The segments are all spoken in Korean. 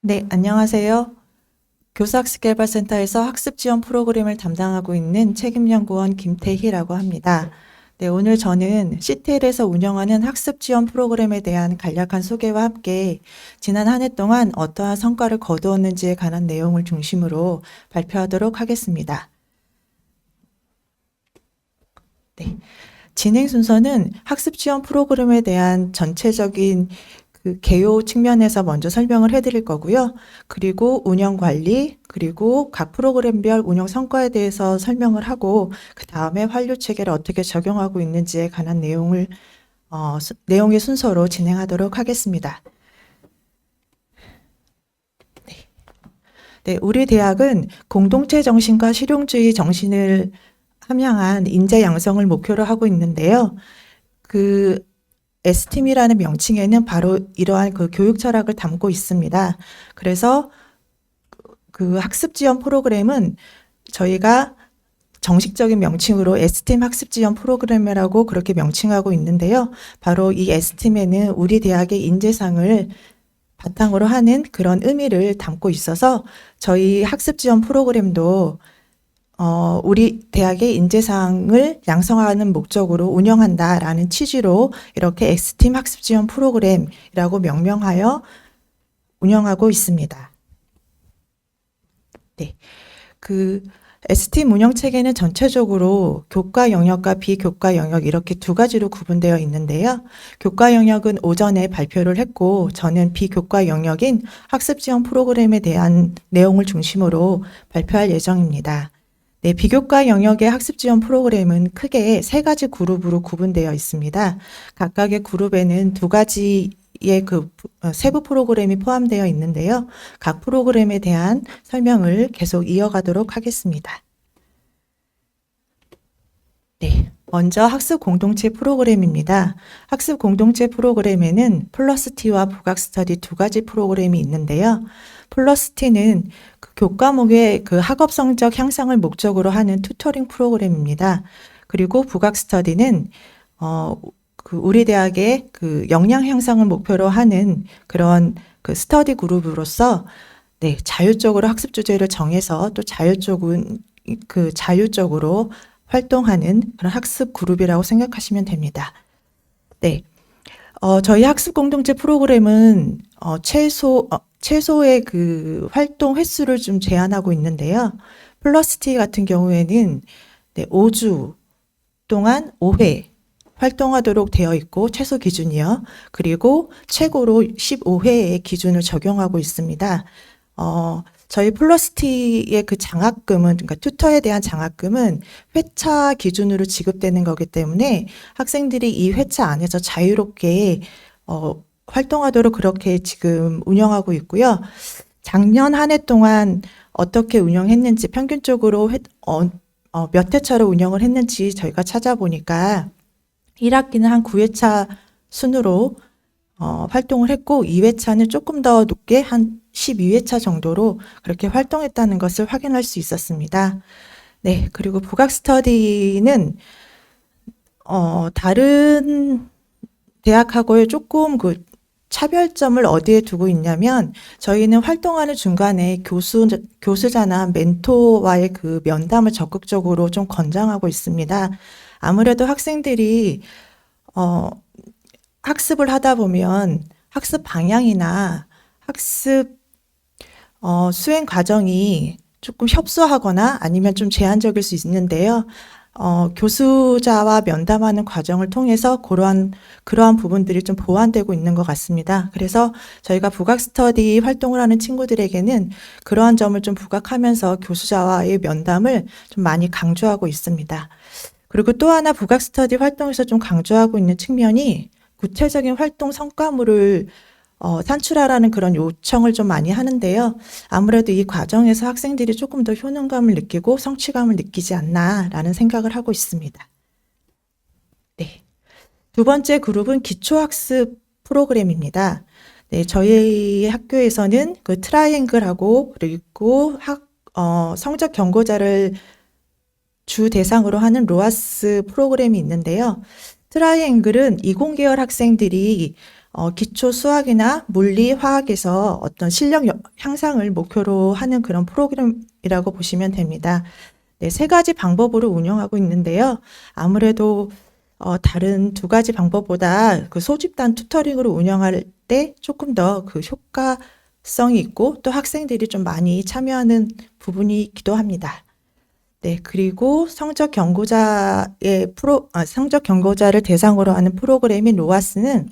네, 안녕하세요. 교사학습개발센터에서 학습 지원 프로그램을 담당하고 있는 책임연구원 김태희라고 합니다. 네, 오늘 저는 CTL에서 운영하는 학습 지원 프로그램에 대한 간략한 소개와 함께 지난 한 해 동안 어떠한 성과를 거두었는지에 관한 내용을 중심으로 발표하도록 하겠습니다. 네, 진행 순서는 학습 지원 프로그램에 대한 전체적인 개요 측면에서 먼저 설명을 해드릴 거고요. 그리고 운영 관리, 그리고 각 프로그램별 운영 성과에 대해서 설명을 하고, 그 다음에 환류 체계를 어떻게 적용하고 있는지에 관한 내용의 순서로 진행하도록 하겠습니다. 네, 우리 대학은 공동체 정신과 실용주의 정신을 함양한 인재 양성을 목표로 하고 있는데요. 그 S팀이라는 명칭에는 바로 이러한 그 교육 철학을 담고 있습니다. 그래서 그 학습 지원 프로그램은 저희가 정식적인 명칭으로 S팀 학습 지원 프로그램이라고 그렇게 명칭하고 있는데요. 바로 이 S팀에는 우리 대학의 인재상을 바탕으로 하는 그런 의미를 담고 있어서 저희 학습 지원 프로그램도 우리 대학의 인재상을 양성하는 목적으로 운영한다라는 취지로 이렇게 X팀 학습 지원 프로그램이라고 명명하여 운영하고 있습니다. 네. 그 S팀 운영 체계는 전체적으로 교과 영역과 비교과 영역 이렇게 두 가지로 구분되어 있는데요. 교과 영역은 오전에 발표를 했고 저는 비교과 영역인 학습 지원 프로그램에 대한 내용을 중심으로 발표할 예정입니다. 네, 비교과 영역의 학습 지원 프로그램은 크게 세 가지 그룹으로 구분되어 있습니다. 각각의 그룹에는 두 가지의 세부 프로그램이 포함되어 있는데요. 각 프로그램에 대한 설명을 계속 이어가도록 하겠습니다. 네, 먼저 학습 공동체 프로그램입니다. 학습 공동체 프로그램에는 플러스티와 부각 스터디 두 가지 프로그램이 있는데요. 플러스티는 그 교과목의 그 학업 성적 향상을 목적으로 하는 튜터링 프로그램입니다. 그리고 부각 스터디는 우리 대학의 그 역량 향상을 목표로 하는 그런 그 스터디 그룹으로서 네, 자율적으로 학습 주제를 정해서 또 자율적으로 활동하는 그런 학습 그룹이라고 생각하시면 됩니다. 네. 저희 학습 공동체 프로그램은 최소의 그 활동 횟수를 좀 제한하고 있는데요. 플러스티 같은 경우에는 네, 5주 동안 5회 활동하도록 되어 있고 최소 기준이요. 그리고 최고로 15회의 기준을 적용하고 있습니다. 저희 플러스티의 그 장학금은, 그러니까 튜터에 대한 장학금은 회차 기준으로 지급되는 거기 때문에 학생들이 이 회차 안에서 자유롭게 활동하도록 그렇게 지금 운영하고 있고요. 작년 한 해 동안 어떻게 운영했는지 평균적으로 몇 회차로 운영을 했는지 저희가 찾아보니까 1학기는 한 9회차 순으로 활동을 했고 2회차는 조금 더 높게 한 12회차 정도로 그렇게 활동했다는 것을 확인할 수 있었습니다. 네, 그리고 부각 스터디는 다른 대학하고의 조금 그 차별점을 어디에 두고 있냐면 저희는 활동하는 중간에 교수자나 멘토와의 그 면담을 적극적으로 좀 권장하고 있습니다. 아무래도 학생들이 학습을 하다 보면 학습 방향이나 학습 수행 과정이 조금 협소하거나 아니면 좀 제한적일 수 있는데요. 교수자와 면담하는 과정을 통해서 그러한 부분들이 좀 보완되고 있는 것 같습니다. 그래서 저희가 부각 스터디 활동을 하는 친구들에게는 그러한 점을 좀 부각하면서 교수자와의 면담을 좀 많이 강조하고 있습니다. 그리고 또 하나 부각 스터디 활동에서 좀 강조하고 있는 측면이 구체적인 활동 성과물을 산출하라는 그런 요청을 좀 많이 하는데요. 아무래도 이 과정에서 학생들이 조금 더 효능감을 느끼고 성취감을 느끼지 않나라는 생각을 하고 있습니다. 네. 두 번째 그룹은 기초학습 프로그램입니다. 네, 저희 학교에서는 그 트라이앵글하고 그리고 성적 경고자를 주 대상으로 하는 로아스 프로그램이 있는데요. 트라이앵글은 이공계열 학생들이 기초 수학이나 물리, 화학에서 어떤 실력 향상을 목표로 하는 그런 프로그램이라고 보시면 됩니다. 네, 세 가지 방법으로 운영하고 있는데요. 아무래도 다른 두 가지 방법보다 그 소집단 튜터링으로 운영할 때 조금 더 그 효과성이 있고 또 학생들이 좀 많이 참여하는 부분이기도 합니다. 네, 그리고 성적 경고자를 대상으로 하는 프로그램인 로아스는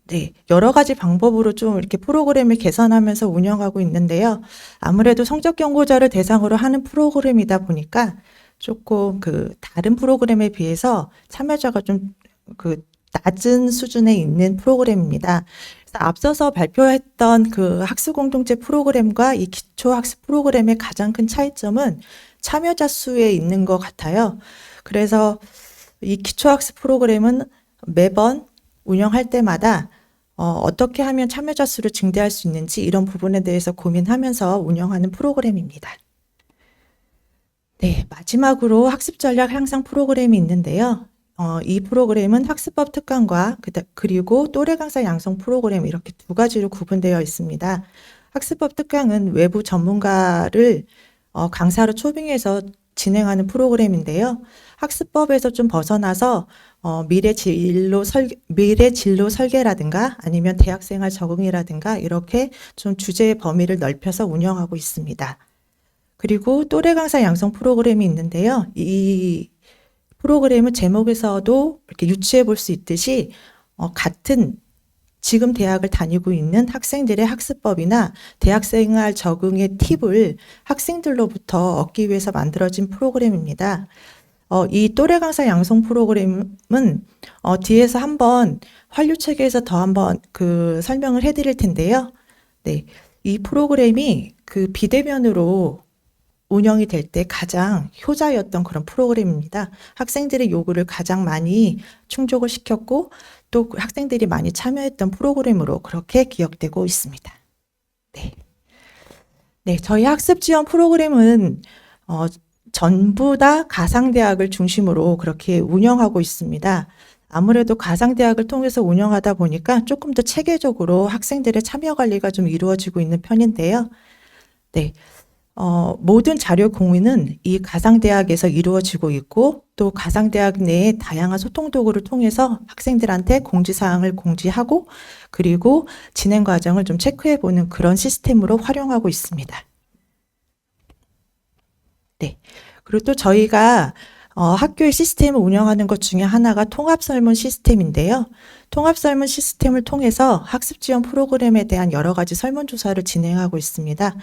네, 여러 가지 방법으로 좀 이렇게 프로그램을 개선하면서 운영하고 있는데요. 아무래도 성적 경고자를 대상으로 하는 프로그램이다 보니까 조금 그 다른 프로그램에 비해서 참여자가 좀 그 낮은 수준에 있는 프로그램입니다. 그래서 앞서서 발표했던 그 학습 공동체 프로그램과 이 기초 학습 프로그램의 가장 큰 차이점은 참여자 수에 있는 것 같아요. 그래서 이 기초 학습 프로그램은 매번 운영할 때마다 어떻게 하면 참여자 수를 증대할 수 있는지 이런 부분에 대해서 고민하면서 운영하는 프로그램입니다. 네, 마지막으로 학습 전략 향상 프로그램이 있는데요. 이 프로그램은 학습법 특강과 그리고 또래 강사 양성 프로그램 이렇게 두 가지로 구분되어 있습니다. 학습법 특강은 외부 전문가를 강사로 초빙해서 진행하는 프로그램인데요. 학습법에서 좀 벗어나서 미래 진로 설계라든가 아니면 대학생활 적응이라든가 이렇게 좀 주제의 범위를 넓혀서 운영하고 있습니다. 그리고 또래 강사 양성 프로그램이 있는데요. 이 프로그램은 제목에서도 이렇게 유추해 볼 수 있듯이 같은 지금 대학을 다니고 있는 학생들의 학습법이나 대학생활 적응의 팁을 학생들로부터 얻기 위해서 만들어진 프로그램입니다. 이 또래 강사 양성 프로그램은 뒤에서 한번 환류체계에서 더 한번 그 설명을 해드릴 텐데요. 네, 이 프로그램이 그 비대면으로 운영이 될 때 가장 효자였던 그런 프로그램입니다. 학생들의 요구를 가장 많이 충족을 시켰고 또 학생들이 많이 참여했던 프로그램으로 그렇게 기억되고 있습니다. 네. 네, 저희 학습 지원 프로그램은 전부 다 가상대학을 중심으로 그렇게 운영하고 있습니다. 아무래도 가상대학을 통해서 운영하다 보니까 조금 더 체계적으로 학생들의 참여 관리가 좀 이루어지고 있는 편인데요. 네. 모든 자료 공유는 이 가상대학에서 이루어지고 있고 또 가상대학 내의 다양한 소통 도구를 통해서 학생들한테 공지사항을 공지하고 그리고 진행 과정을 좀 체크해보는 그런 시스템으로 활용하고 있습니다. 네. 그리고 또 저희가 학교의 시스템을 운영하는 것 중에 하나가 통합설문 시스템인데요. 통합설문 시스템을 통해서 학습 지원 프로그램에 대한 여러 가지 설문조사를 진행하고 있습니다.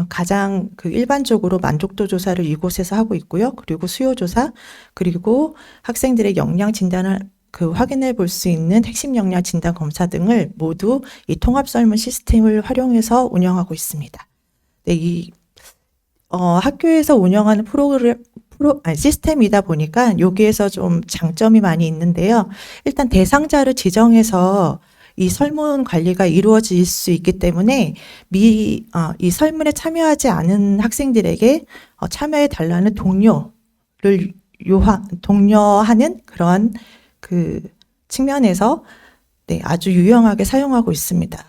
가장 그 일반적으로 만족도 조사를 이곳에서 하고 있고요. 그리고 수요조사, 그리고 학생들의 역량 진단을 확인해 볼 수 있는 핵심 역량 진단 검사 등을 모두 이 통합설문 시스템을 활용해서 운영하고 있습니다. 네, 학교에서 운영하는 시스템이다 보니까 여기에서 좀 장점이 많이 있는데요. 일단 대상자를 지정해서 이 설문 관리가 이루어질 수 있기 때문에 이 설문에 참여하지 않은 학생들에게 참여해 달라는 독려하는 그런 그 측면에서 네, 아주 유용하게 사용하고 있습니다.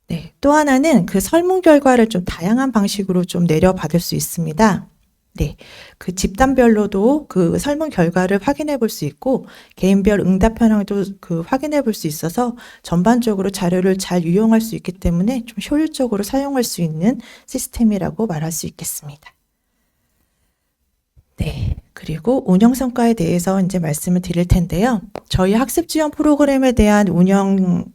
네, 또 하나는 그 설문 결과를 좀 다양한 방식으로 좀 내려받을 수 있습니다. 네, 그 집단별로도 그 설문 결과를 확인해 볼 수 있고 개인별 응답 현황도 확인해 볼 수 있어서 전반적으로 자료를 잘 유용할 수 있기 때문에 좀 효율적으로 사용할 수 있는 시스템이라고 말할 수 있겠습니다. 네, 그리고 운영 성과에 대해서 이제 말씀을 드릴 텐데요. 저희 학습 지원 프로그램에 대한 운영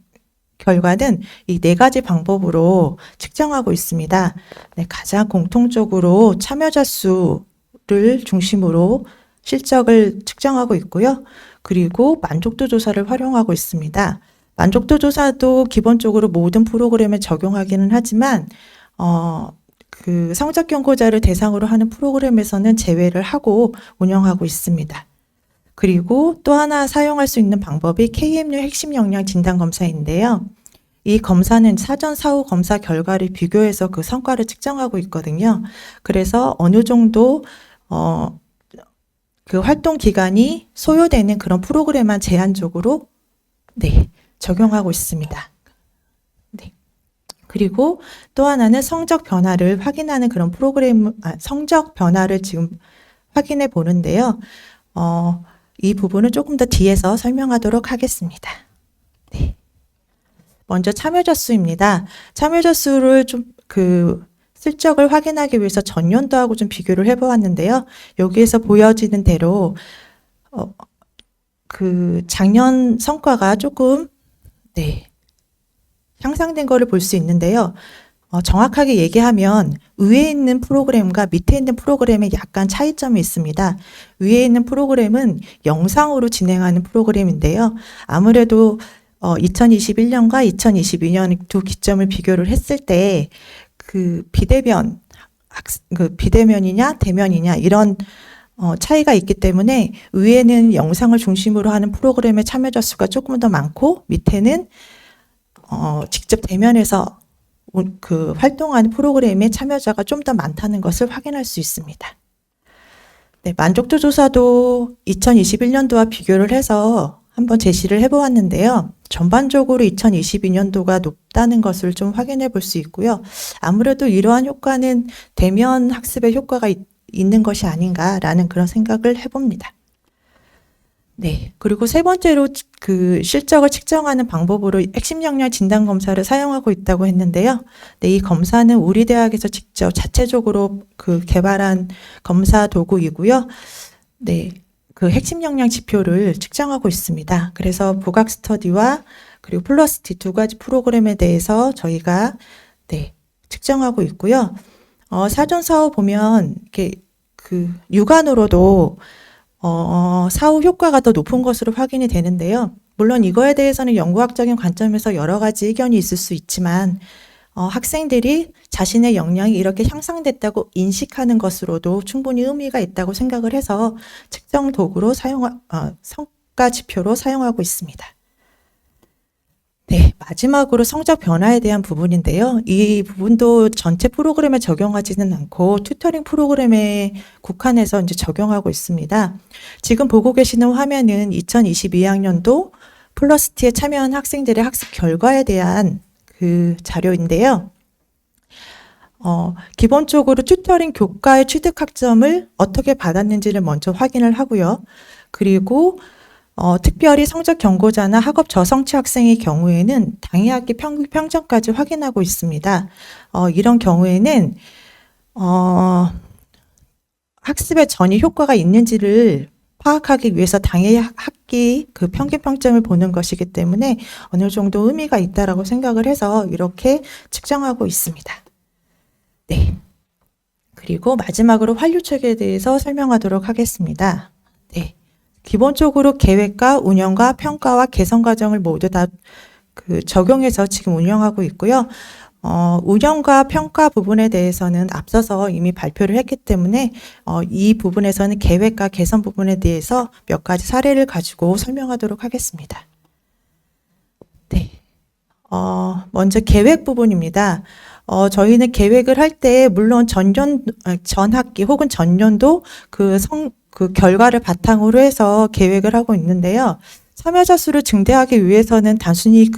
결과는 이 네 가지 방법으로 측정하고 있습니다. 네, 가장 공통적으로 참여자 수를 중심으로 실적을 측정하고 있고요. 그리고 만족도 조사를 활용하고 있습니다. 만족도 조사도 기본적으로 모든 프로그램에 적용하기는 하지만 그 성적 경고자를 대상으로 하는 프로그램에서는 제외를 하고 운영하고 있습니다. 그리고 또 하나 사용할 수 있는 방법이 KMU 핵심 역량 진단 검사인데요. 이 검사는 사전 사후 검사 결과를 비교해서 그 성과를 측정하고 있거든요. 그래서 어느 정도 그 활동 기간이 소요되는 그런 프로그램만 제한적으로 네, 적용하고 있습니다. 네. 그리고 또 하나는 성적 변화를 확인하는 그런 성적 변화를 지금 확인해 보는데요. 이 부분은 조금 더 뒤에서 설명하도록 하겠습니다. 네. 먼저 참여자 수입니다. 참여자 수를 좀 슬쩍을 확인하기 위해서 전년도하고 좀 비교를 해보았는데요. 여기에서 보여지는 대로 작년 성과가 조금 향상된 거를 볼 수 있는데요. 정확하게 얘기하면 위에 있는 프로그램과 밑에 있는 프로그램에 약간 차이점이 있습니다. 위에 있는 프로그램은 영상으로 진행하는 프로그램인데요. 아무래도 2021년과 2022년 두 기점을 비교를 했을 때 비대면이냐 대면이냐 이런 차이가 있기 때문에 위에는 영상을 중심으로 하는 프로그램의 참여자 수가 조금 더 많고 밑에는 직접 대면에서 활동하는 프로그램의 참여자가 좀 더 많다는 것을 확인할 수 있습니다. 네, 만족도 조사도 2021년도와 비교를 해서 한번 제시를 해보았는데요. 전반적으로 2022년도가 높다는 것을 좀 확인해 볼 수 있고요. 아무래도 이러한 효과는 대면 학습의 효과가 있는 것이 아닌가라는 그런 생각을 해봅니다. 네. 그리고 세 번째로 실적을 측정하는 방법으로 핵심 역량 진단 검사를 사용하고 있다고 했는데요. 네, 이 검사는 우리 대학에서 직접 자체적으로 개발한 검사 도구이고요. 네. 핵심 역량 지표를 측정하고 있습니다. 그래서 부각 스터디와 그리고 플러스티 두 가지 프로그램에 대해서 저희가 측정하고 있고요. 사전 사후 보면 이렇게 육안으로도 사후 효과가 더 높은 것으로 확인이 되는데요. 물론 이거에 대해서는 연구학적인 관점에서 여러 가지 의견이 있을 수 있지만 학생들이 자신의 역량이 이렇게 향상됐다고 인식하는 것으로도 충분히 의미가 있다고 생각을 해서 측정 도구로 성과 지표로 사용하고 있습니다. 네, 마지막으로 성적 변화에 대한 부분인데요. 이 부분도 전체 프로그램에 적용하지는 않고 튜터링 프로그램에 국한해서 이제 적용하고 있습니다. 지금 보고 계시는 화면은 2022학년도 플러스티에 참여한 학생들의 학습 결과에 대한 자료인데요. 기본적으로 튜터링 교과의 취득 학점을 어떻게 받았는지를 먼저 확인을 하고요. 그리고 특별히 성적 경고자나 학업 저성취 학생의 경우에는 당해 학기 평점까지 확인하고 있습니다. 이런 경우에는 학습에 전이 효과가 있는지를 파악하기 위해서 당해 학기 평균 평점을 보는 것이기 때문에 어느 정도 의미가 있다라고 생각을 해서 이렇게 측정하고 있습니다. 네. 그리고 마지막으로 환류책에 대해서 설명하도록 하겠습니다. 네. 기본적으로 계획과 운영과 평가와 개선 과정을 모두 다 적용해서 지금 운영하고 있고요. 운영과 평가 부분에 대해서는 앞서서 이미 발표를 했기 때문에 이 부분에서는 계획과 개선 부분에 대해서 몇 가지 사례를 가지고 설명하도록 하겠습니다. 네. 먼저 계획 부분입니다. 저희는 계획을 할 때 물론 전 학기 혹은 전년도 그 결과를 바탕으로 해서 계획을 하고 있는데요. 참여자 수를 증대하기 위해서는 단순히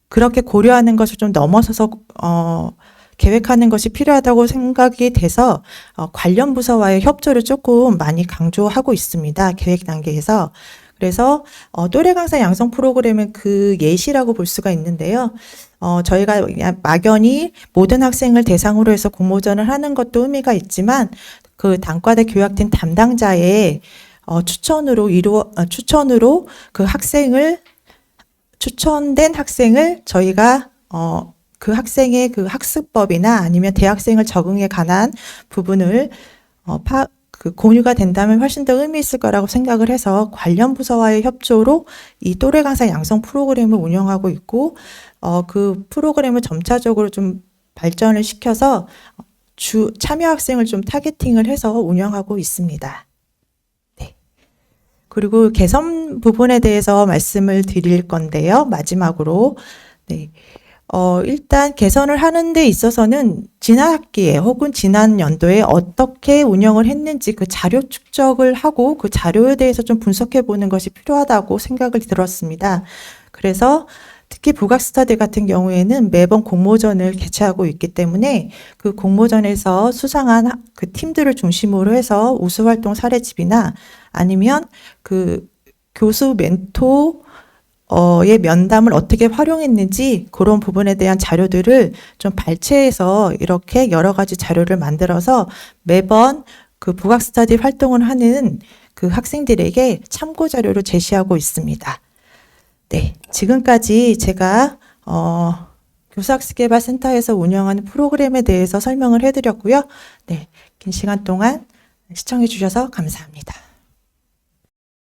그렇게 고려하는 것을 좀 넘어서서 계획하는 것이 필요하다고 생각이 돼서 관련 부서와의 협조를 조금 많이 강조하고 있습니다. 계획 단계에서. 그래서 또래 강사 양성 프로그램은 그 예시라고 볼 수가 있는데요. 저희가 막연히 모든 학생을 대상으로 해서 공모전을 하는 것도 의미가 있지만 단과대 교육팀 담당자의 추천으로 추천된 학생을 저희가 그 학생의 학습법이나 아니면 대학생을 적응에 관한 부분을 공유가 된다면 훨씬 더 의미 있을 거라고 생각을 해서 관련 부서와의 협조로 이 또래 강사 양성 프로그램을 운영하고 있고 그 프로그램을 점차적으로 좀 발전을 시켜서 참여 학생을 좀 타겟팅을 해서 운영하고 있습니다. 네. 그리고 개선 부분에 대해서 말씀을 드릴 건데요. 마지막으로. 네. 일단 개선을 하는 데 있어서는 지난 학기에 혹은 지난 연도에 어떻게 운영을 했는지 그 자료 축적을 하고 그 자료에 대해서 좀 분석해 보는 것이 필요하다고 생각을 들었습니다. 그래서 특히 부각 스터디 같은 경우에는 매번 공모전을 개최하고 있기 때문에 그 공모전에서 수상한 그 팀들을 중심으로 해서 우수활동 사례집이나 아니면 그 교수 멘토 의 면담을 어떻게 활용했는지 그런 부분에 대한 자료들을 좀 발췌해서 이렇게 여러 가지 자료를 만들어서 매번 그 부각 스터디 활동을 하는 그 학생들에게 참고 자료를 제시하고 있습니다. 네, 지금까지 제가 교수학습개발센터에서 운영하는 프로그램에 대해서 설명을 해드렸고요. 네, 긴 시간 동안 시청해 주셔서 감사합니다.